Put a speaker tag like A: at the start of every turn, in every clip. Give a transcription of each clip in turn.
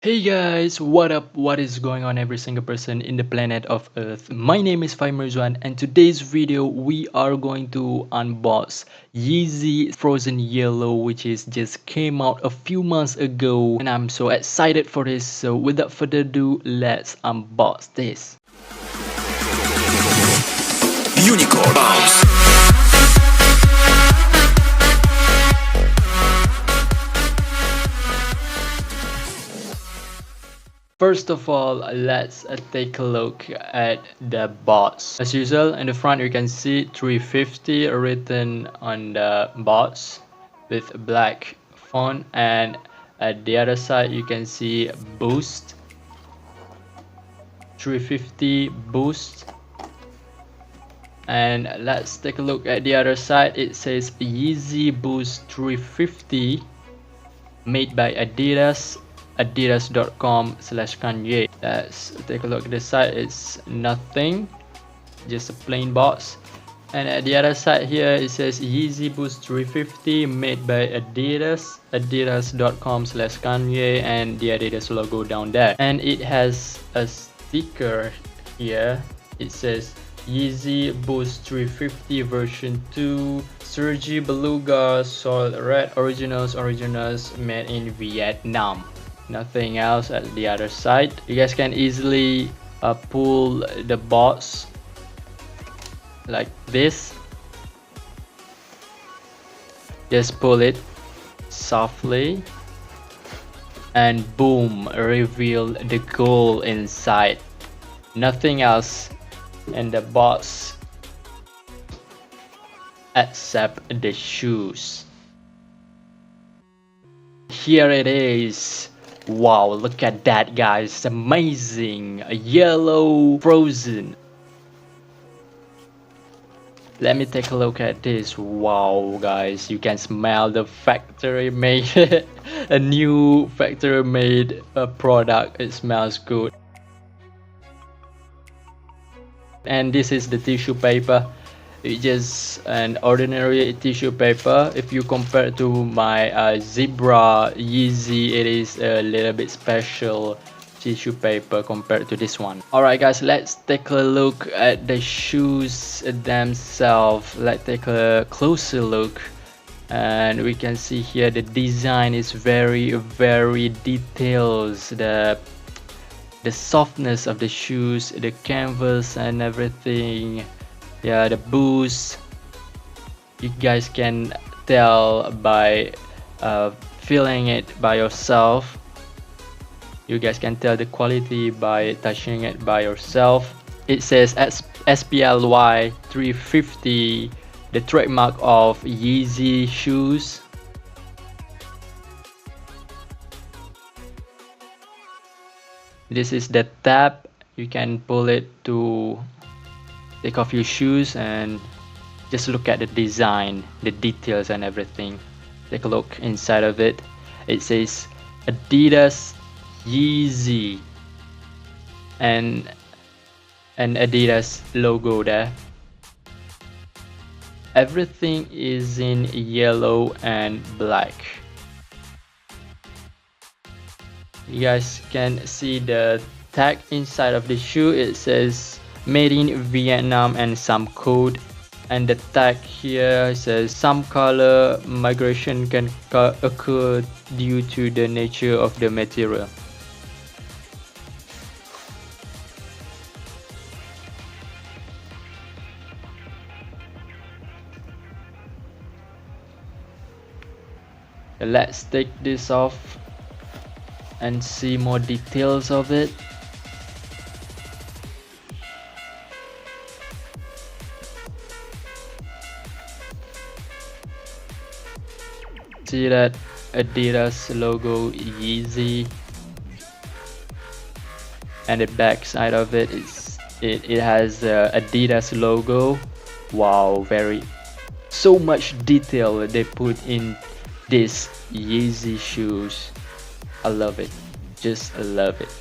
A: Hey guys, what up? What is going on, every single person in the planet of Earth? My name is Faimerzwan, and today's video we are going to unbox Yeezy Frozen Yellow, which is just came out a few months ago, and I'm so excited for this. So without further ado, let's unbox this. Unicorn Bounce. First of all, let's take a look at the box. As usual, in the front you can see 350 written on the box with black font, and at the other side you can see Boost 350 Boost. And let's take a look at the other side. It says Yeezy Boost 350 made by Adidas, adidas.com/Kanye. Let's take a look at the side. It's nothing, just a plain box. And at the other side here it says Yeezy Boost 350 made by Adidas, adidas.com/Kanye, and the Adidas logo down there. And it has a sticker here. It says Yeezy Boost 350 version 2 Surgy Beluga Soil Red Originals made in Vietnam. Nothing else at the other side. You guys can easily pull the box like this. Just pull it softly and boom, reveal the gold inside. Nothing else in the box except the shoes. Here it is. Wow, look at that, guys. It's amazing. A yellow frozen. Let me take a look at this. Wow, guys, you can smell the factory made a new factory made product. It smells good. And this is the tissue paper. It's just an ordinary tissue paper. If you compare to my Zebra Yeezy, it is a little bit special tissue paper compared to this one. Alright guys, let's take a look at the shoes themselves. Let's take a closer look, and we can see here the design is very detailed. The softness of the shoes, the canvas and everything. Yeah, the boost, you guys can tell by feeling it by yourself. You guys can tell the quality by touching it by yourself. It says SPLY 350, the trademark of Yeezy shoes. This is the tab. You can pull it to take off your shoes and just look at the design, the details and everything. Take a look inside of it. It says Adidas Yeezy and an Adidas logo there. Everything is in yellow and black. You guys can see the tag inside of the shoe. It says made in Vietnam and some code, and the tag here says some color migration can occur due to the nature of the material. Let's take this off and see more details of it. See that Adidas logo Yeezy, and the back side of it is it has Adidas logo. Wow, so much detail they put in this Yeezy shoes. I love it, just love it.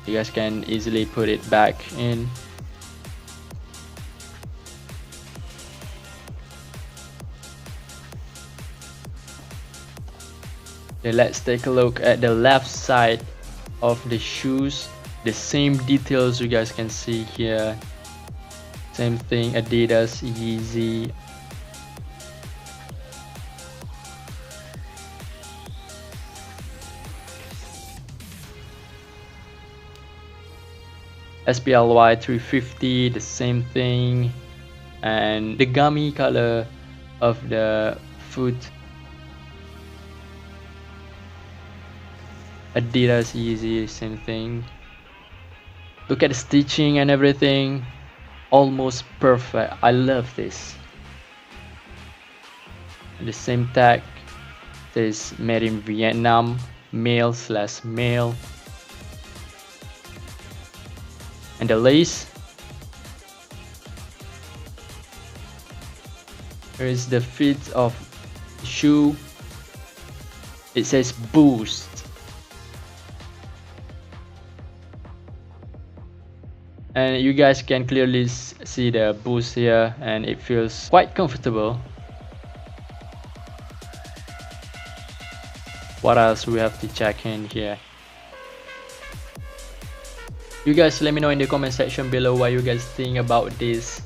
A: You guys can easily put it back in. Okay, let's take a look at the left side of the shoes. The same details you guys can see here. Same thing, Adidas Yeezy. SPLY 350, the same thing. And the gummy color of the foot, Adidas Yeezy, same thing. Look at the stitching and everything, almost perfect. I love this. And the same tag says made in Vietnam, male/male. And the lace, here is the fit of the shoe. It says boost. And you guys can clearly see the boost here, and it feels quite comfortable. What else we have to check in here? You guys let me know in the comment section below what you guys think about this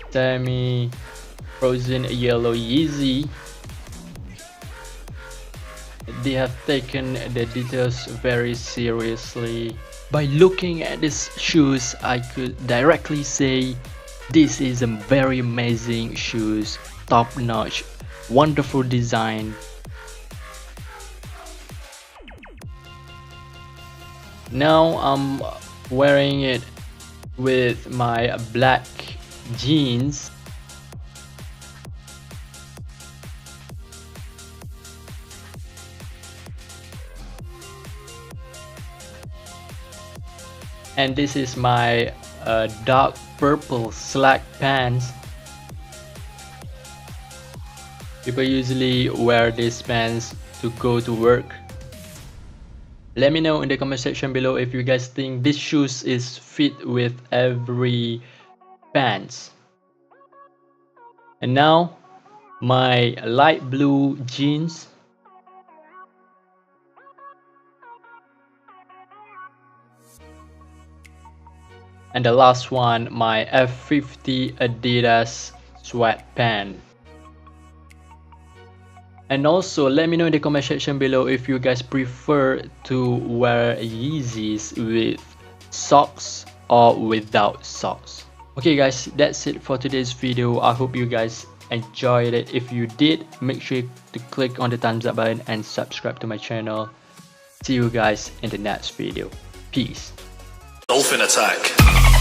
A: semi frozen yellow Yeezy. They have taken the details very seriously. By looking at these shoes, I could directly say this is a very amazing shoes, top notch, wonderful design. Now I'm wearing it with my black jeans. And this is my dark purple slack pants. People usually wear these pants to go to work. Let me know in the comment section below if you guys think this shoes is fit with every pants. And now my light blue jeans. And the last one, my F50 Adidas sweatpants. And also let me know in the comment section below if you guys prefer to wear Yeezys with socks or without socks. Okay guys, that's it for today's video. I hope you guys enjoyed it. If you did, make sure to click on the thumbs up button and subscribe to my channel. See you guys in the next video. Peace.
B: Dolphin attack.